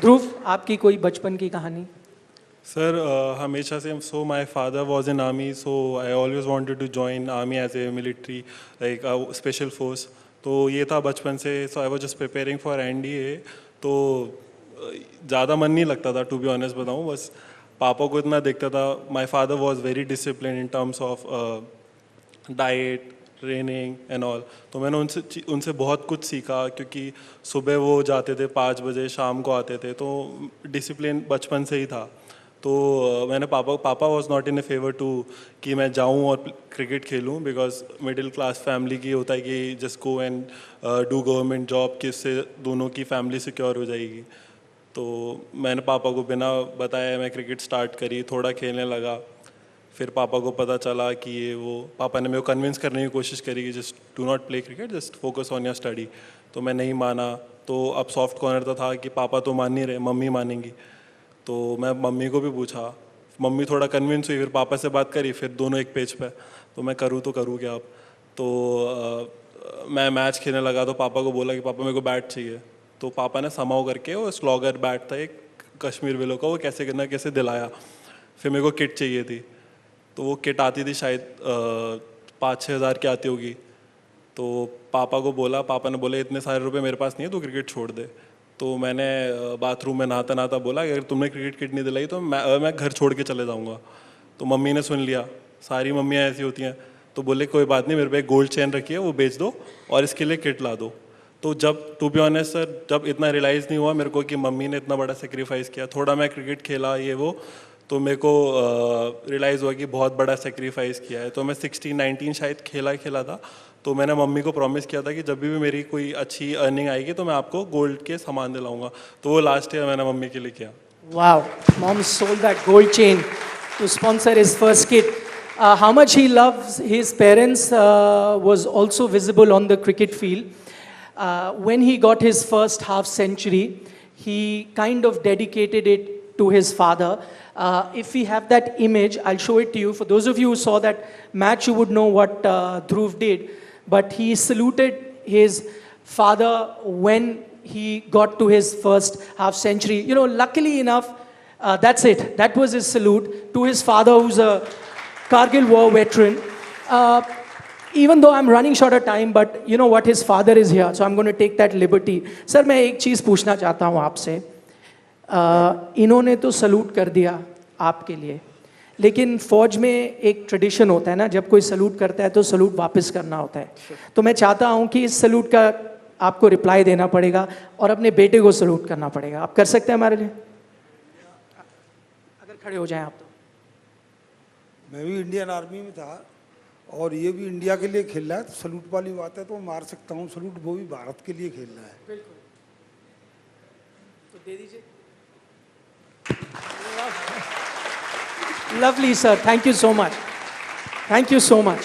ध्रुव, आपकी कोई बचपन की कहानी? सर हमेशा से so my father was in army, so I always wanted to join army as a military like special force. तो ये था बचपन से। So I was just preparing for NDA. तो ज़्यादा मन नहीं लगता था, टू बी ऑनेस्ट बताऊँ। बस पापा को इतना देखता था। My father was very discipline in terms of diet, training and all. तो मैंने उनसे उनसे बहुत कुछ सीखा, क्योंकि सुबह वो जाते थे 5 बजे, शाम को आते थे। तो डिसिप्लिन बचपन से ही था। तो मैंने पापा was not in a favour to कि मैं जाऊं और क्रिकेट खेलूं, बिकॉज मिडिल क्लास फैमिली की होता है कि just go and do government job, कि इससे दोनों की फैमिली सिक्योर हो जाएगी। तो मैंने पापा को बिना बताए मैं क्रिकेट स्टार्ट करी, थोड़ा खेलने लगा। फिर पापा को पता चला कि ये वो, पापा ने मेरे को कन्विंस करने की कोशिश करी कि just do not play cricket, just focus on your study. तो मैं नहीं माना। तो अब सॉफ्ट कॉर्नर तो था कि पापा तो मान नहीं रहे, मम्मी मानेंगी। तो मैं मम्मी को भी पूछा, मम्मी थोड़ा कन्विंस हुई, फिर पापा से बात करी, फिर दोनों एक पेज पे। तो मैं करूँ तो करूँ क्या अब। तो मैं मैच खेलने लगा। तो पापा को बोला कि पापा मेरे को बैट चाहिए। तो पापा ने समाओ करके वो स्लॉगर बैट था एक कश्मीर विलो का, वो कैसे करना कैसे दिलाया। फिर मेरे को किट चाहिए थी। तो वो किट आती थी शायद 5-6 हज़ार की आती होगी। तो पापा को बोला, पापा ने बोले इतने सारे रुपए मेरे पास नहीं है, तो क्रिकेट छोड़ दे। तो मैंने बाथरूम में नहाता नहाता बोला कि अगर तुमने क्रिकेट किट नहीं दिलाई तो मैं घर छोड़ के चले जाऊँगा। तो मम्मी ने सुन लिया, सारी मम्मियाँ ऐसी होती हैं। तो बोले कोई बात नहीं, मेरे पे एक गोल्ड चेन रखी है, वो बेच दो और इसके लिए किट ला दो। तो जब टू बी ऑनेस्ट सर, जब इतना रियलाइज़ नहीं हुआ मेरे को कि मम्मी ने इतना बड़ा सेक्रीफाइस किया, थोड़ा मैं क्रिकेट खेला ये वो, तो मेरे को रियलाइज़ हुआ कि बहुत बड़ा सेक्रीफाइस किया है। तो मैं 16-19 शायद खेला था। तो मैंने मम्मी को प्रॉमिस किया था कि जब भी मेरी कोई अच्छी अर्निंग आएगी तो मैं आपको गोल्ड के सामान दिलाऊंगा। तो वो लास्ट ईयर मैंने मम्मी के लिए किया। Wow, mom sold that gold chain to sponsor his first kid. How much he loves his parents was also visible on the cricket field. When he got his first half century, he kind of dedicated it to his father. If we have that image, I'll show it to you. For those of you who saw that match, you would know what Dhruv did. But he saluted his father when he got to his first half century. You know, luckily enough, that's it. That was his salute to his father, who's a Kargil war veteran. Even though I'm running short of time, but you know what, his father is here, so I'm going to take that liberty. Sir, मैं एक चीज़ पूछना चाहता हूँ आपसे। इन्होंने तो salute कर दिया आपके लिए, लेकिन फौज में एक ट्रेडिशन होता है ना, जब कोई सलूट करता है तो सलूट वापस करना होता है। तो मैं चाहता हूँ कि इस सलूट का आपको रिप्लाई देना पड़ेगा और अपने बेटे को सलूट करना पड़ेगा। आप कर सकते हैं हमारे लिए? अगर खड़े हो जाएं आप। तो मैं भी इंडियन आर्मी में था और ये भी इंडिया के लिए खेल रहा है, तो सलूट वाली बात है तो मार सकता हूँ सलूट। वो भी भारत के लिए खेल रहा है। बिल्कुल, तो दे दीजिए। Lovely, sir. Thank you so much. Thank you so much.